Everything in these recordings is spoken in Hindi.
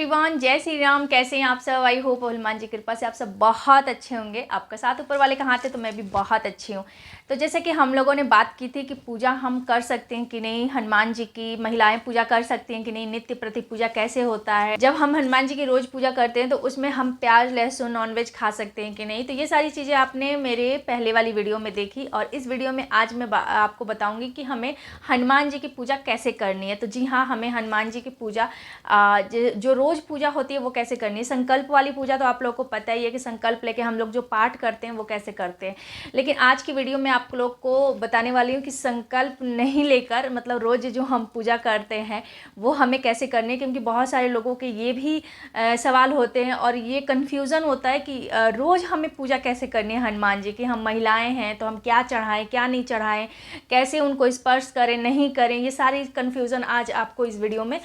एवरीवन, जय श्री राम। कैसे हैं आप सब? आई होप हनुमान जी की कृपा से आप सब बहुत अच्छे होंगे। आपका साथ ऊपर वाले का हाथ है तो मैं भी बहुत अच्छी हूँ। तो जैसे कि हम लोगों ने बात की थी कि पूजा हम कर सकते हैं कि नहीं, हनुमान जी की महिलाएं पूजा कर सकती हैं कि नहीं, नित्य प्रति पूजा कैसे होता है, जब हम हनुमान जी की रोज़ पूजा करते हैं तो उसमें हम प्याज लहसुन नॉनवेज खा सकते हैं कि नहीं। तो ये सारी चीज़ें आपने मेरे पहले वाली वीडियो में देखी और इस वीडियो में आज मैं आपको बताऊँगी कि हमें हनुमान जी की पूजा कैसे करनी है। तो जी हाँ, हमें हनुमान जी की पूजा जो रोज़ पूजा होती है वो कैसे करनी है। संकल्प वाली पूजा तो आप लोगों को पता ही है कि संकल्प लेके हम लोग जो पाठ करते हैं वो कैसे करते हैं। लेकिन आज की वीडियो में आप लोग को बताने वाली हूँ कि संकल्प नहीं लेकर मतलब रोज़ जो हम पूजा करते हैं वो हमें कैसे करनी है, क्योंकि बहुत सारे लोगों के ये भी सवाल होते हैं और ये कन्फ्यूज़न होता है कि रोज़ हमें पूजा कैसे करनी है हनुमान जी की। हम महिलाएँ हैं तो हम क्या चढ़ाएँ क्या नहीं चढ़ाएँ, कैसे उनको स्पर्श करें नहीं करें, ये सारी कन्फ्यूज़न आज आपको इस वीडियो में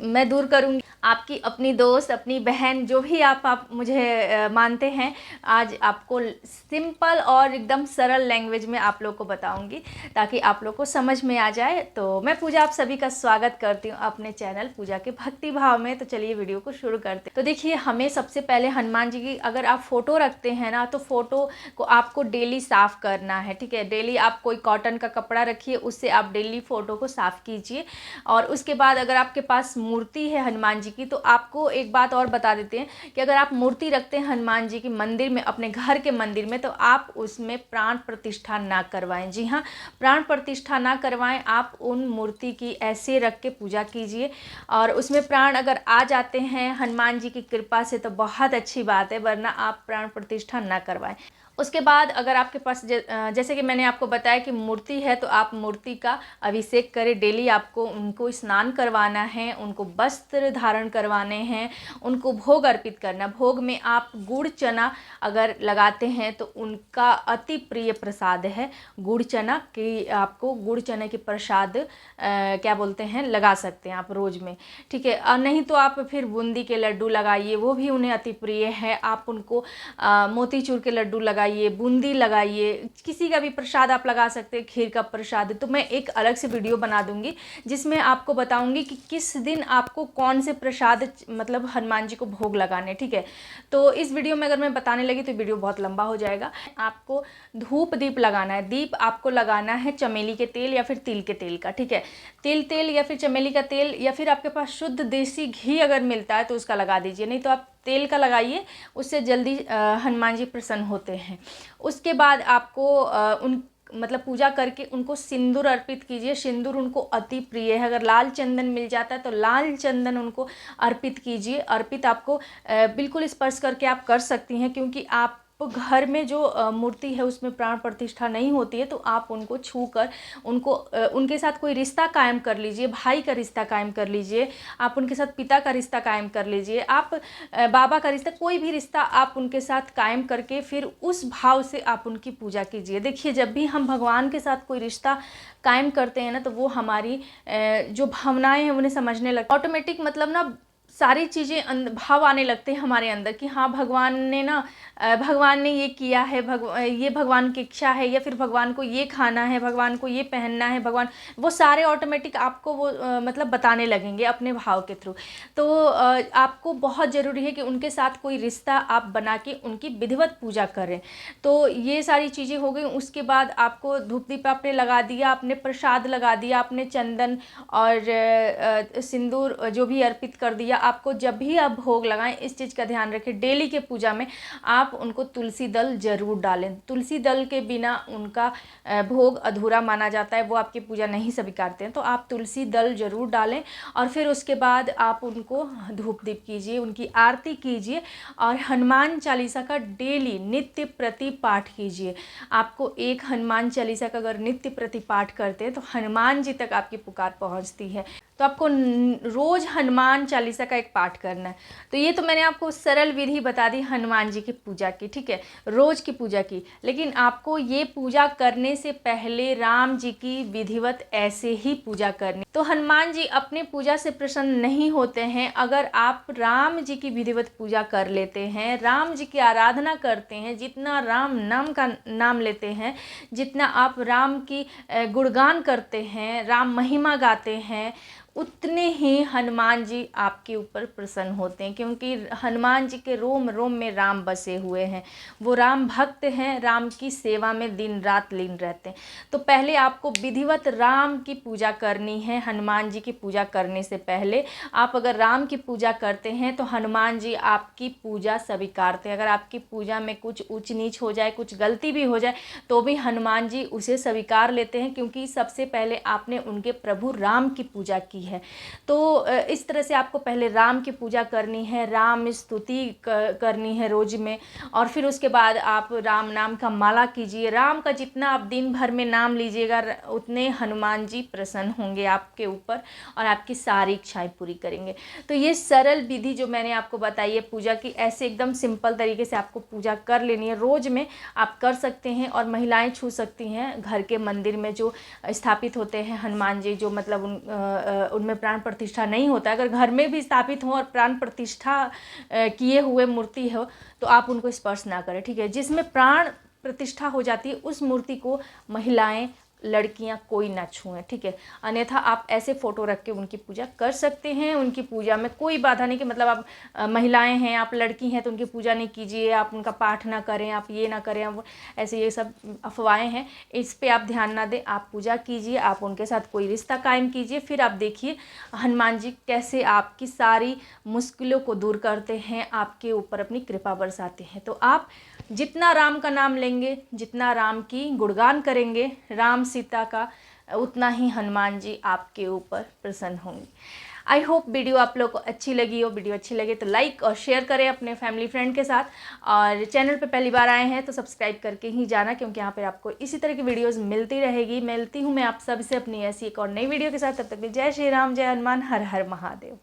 मैं दूर करूँगी। आपकी अपनी दोस्त, अपनी बहन, जो भी आप मुझे मानते हैं, आज आपको सिंपल और एकदम सरल लैंग्वेज में आप लोग को बताऊंगी ताकि आप लोग को समझ में आ जाए। तो मैं पूजा आप सभी का स्वागत करती हूँ अपने चैनल पूजा के भक्ति भाव में। तो चलिए वीडियो को शुरू करते हैं। तो देखिए, हमें सबसे पहले हनुमान जी की अगर आप फ़ोटो रखते हैं ना तो फ़ोटो को आपको डेली साफ़ करना है, ठीक है। डेली आप कोई कॉटन का कपड़ा रखिए, उससे आप डेली फ़ोटो को साफ़ कीजिए। और उसके बाद अगर आपके पास मूर्ति है हनुमान जी की, तो आपको एक बात और बता देते हैं कि अगर आप मूर्ति रखते हैं हनुमान जी की मंदिर में, अपने घर के मंदिर में, तो आप उसमें प्राण प्रतिष्ठा ना करवाएं। जी हाँ, प्राण प्रतिष्ठा ना करवाएं। आप उन मूर्ति की ऐसे रख के पूजा कीजिए और उसमें प्राण अगर आ जाते हैं हनुमान जी की कृपा से तो बहुत अच्छी बात है, वरना आप प्राण प्रतिष्ठा ना करवाएं। उसके बाद अगर आपके पास जैसे कि मैंने आपको बताया कि मूर्ति है तो आप मूर्ति का अभिषेक करें। डेली आपको उनको स्नान करवाना है, उनको वस्त्र धारण करवाने हैं, उनको भोग अर्पित करना। भोग में आप गुड़ चना अगर लगाते हैं तो उनका अति प्रिय प्रसाद है गुड़ चना, कि आपको गुड़ चने के प्रसाद क्या बोलते हैं लगा सकते हैं आप रोज़ में, ठीक है। और नहीं तो आप फिर बूंदी के लड्डू लगाइए, वो भी उन्हें अति प्रिय है। आप उनको मोतीचूर के लड्डू लगाइए, बूंदी लगाइए, किसी का भी प्रसाद आप लगा सकते हैं, खीर का प्रसाद। तो मैं एक अलग से वीडियो बना दूंगी जिसमें आपको बताऊंगी कि किस दिन आपको कौन से प्रसाद मतलब हनुमान जी को भोग लगाने, ठीक है। तो इस वीडियो में अगर मैं बताने लगी तो वीडियो बहुत लंबा हो जाएगा। आपको धूप दीप लगाना है। दीप आपको लगाना है चमेली के तेल या फिर तिल के तेल का, ठीक है। तेल या फिर चमेली का तेल, या फिर आपके पास शुद्ध देसी घी अगर मिलता है तो उसका लगा दीजिए, नहीं तो आप तेल का लगाइए, उससे जल्दी हनुमान जी प्रसन्न होते हैं। उसके बाद आपको उन मतलब पूजा करके उनको सिंदूर अर्पित कीजिए। सिंदूर उनको अति प्रिय है। अगर लाल चंदन मिल जाता है तो लाल चंदन उनको अर्पित कीजिए। अर्पित आपको बिल्कुल स्पर्श करके आप कर सकती हैं, क्योंकि आप घर में जो मूर्ति है उसमें प्राण प्रतिष्ठा नहीं होती है, तो आप उनको छू कर उनको उनके साथ कोई रिश्ता कायम कर लीजिए। भाई का रिश्ता कायम कर लीजिए, आप उनके साथ पिता का रिश्ता कायम कर लीजिए, आप बाबा का रिश्ता, कोई भी रिश्ता आप उनके साथ कायम करके फिर उस भाव से आप उनकी पूजा कीजिए। देखिए, जब भी हम भगवान के साथ कोई रिश्ता कायम करते हैं ना तो वो हमारी जो भावनाएं हैं उन्हें समझने लगती है। ऑटोमेटिक मतलब ना सारी चीज़ें भाव आने लगते हैं हमारे अंदर कि हाँ, भगवान ने ये किया है, ये भगवान की इच्छा है, या फिर भगवान को ये खाना है, भगवान को ये पहनना है, भगवान, वो सारे ऑटोमेटिक आपको वो मतलब बताने लगेंगे अपने भाव के थ्रू। तो आपको बहुत ज़रूरी है कि उनके साथ कोई रिश्ता आप बना के उनकी विधिवत पूजा करें। तो ये सारी चीज़ें हो गई। उसके बाद आपको धूप दीप आपने लगा दिया, आपने प्रसाद लगा दिया, आपने चंदन और सिंदूर जो भी अर्पित कर दिया। आपको जब भी आप भोग लगाएं इस चीज़ का ध्यान रखें, डेली के पूजा में आप उनको तुलसी दल जरूर डालें। तुलसी दल के बिना उनका भोग अधूरा माना जाता है, वो आपकी पूजा नहीं स्वीकारते हैं। तो आप तुलसी दल जरूर डालें और फिर उसके बाद आप उनको धूप दीप कीजिए, उनकी आरती कीजिए और हनुमान चालीसा का डेली नित्य प्रति पाठ कीजिए। आपको एक हनुमान चालीसा का अगर नित्य प्रति पाठ करते हैं तो हनुमान जी तक आपकी पुकार पहुंचती है। तो आपको रोज़ हनुमान चालीसा का एक पाठ करना है। तो ये तो मैंने आपको सरल विधि बता दी हनुमान जी की पूजा की, ठीक है, रोज़ की पूजा की। लेकिन आपको ये पूजा करने से पहले राम जी की विधिवत ऐसे ही पूजा करनी। तो हनुमान जी अपने पूजा से प्रसन्न नहीं होते हैं अगर आप राम जी की विधिवत पूजा कर लेते हैं, राम जी की आराधना करते हैं, जितना राम नाम का नाम लेते हैं, जितना आप राम की गुणगान करते हैं, राम महिमा गाते हैं, उतने ही हनुमान जी आपके ऊपर प्रसन्न होते हैं, क्योंकि हनुमान जी के रोम रोम में राम बसे हुए हैं। वो राम भक्त हैं, राम की सेवा में दिन रात लीन रहते हैं। तो पहले आपको विधिवत राम की पूजा करनी है। हनुमान जी की पूजा करने से पहले आप अगर राम की पूजा करते हैं तो हनुमान जी आपकी पूजा स्वीकारते हैं। अगर आपकी पूजा में कुछ ऊंच नीच हो जाए, कुछ गलती भी हो जाए, तो भी हनुमान जी उसे स्वीकार लेते हैं, क्योंकि सबसे पहले आपने उनके प्रभु राम की पूजा की है। तो इस तरह से आपको पहले राम की पूजा करनी है, राम स्तुति करनी है रोज में, और फिर उसके बाद आप राम नाम का माला कीजिए। राम का जितना आप दिन भर में नाम लीजिएगा, उतने हनुमान जी प्रसन्न होंगे आपके ऊपर और आपकी सारी इच्छाएं पूरी करेंगे। तो ये सरल विधि जो मैंने आपको बताई है पूजा की, ऐसे एकदम सिंपल तरीके से आपको पूजा कर लेनी है। रोज में आप कर सकते हैं, और महिलाएं छू सकती हैं। घर के मंदिर में जो स्थापित होते हैं हनुमान जी, जो मतलब उनमें प्राण प्रतिष्ठा नहीं होता, अगर घर में भी स्थापित हो और प्राण प्रतिष्ठा किए हुए मूर्ति हो तो आप उनको स्पर्श ना करें, ठीक है। जिसमें प्राण प्रतिष्ठा हो जाती है उस मूर्ति को महिलाएं, लड़कियां कोई ना छुएं, ठीक है। अन्यथा आप ऐसे फ़ोटो रख के उनकी पूजा कर सकते हैं। उनकी पूजा में कोई बाधा नहीं कि मतलब आप महिलाएं हैं, आप लड़की हैं तो उनकी पूजा नहीं कीजिए, आप उनका पाठ ना करें, आप ये ना करें, आप ऐसे, ये सब अफवाहें हैं। इस पे आप ध्यान ना दें, आप पूजा कीजिए, आप उनके साथ कोई रिश्ता कायम कीजिए। फिर आप देखिए हनुमान जी कैसे आपकी सारी मुश्किलों को दूर करते हैं, आपके ऊपर अपनी कृपा बरसाते हैं। तो आप जितना राम का नाम लेंगे, जितना राम की गुणगान करेंगे, राम सीता का, उतना ही हनुमान जी आपके ऊपर प्रसन्न होंगे। आई होप वीडियो आप लोग को अच्छी लगी हो। वीडियो अच्छी लगे तो लाइक और शेयर करें अपने फैमिली फ्रेंड के साथ, और चैनल पे पहली बार आए हैं तो सब्सक्राइब करके ही जाना, क्योंकि यहाँ पे आपको इसी तरह की वीडियोस मिलती रहेगी। मिलती हूँ मैं आप सबसे अपनी ऐसी एक और नई वीडियो के साथ। तब तक जय श्री राम, जय हनुमान, हर हर महादेव।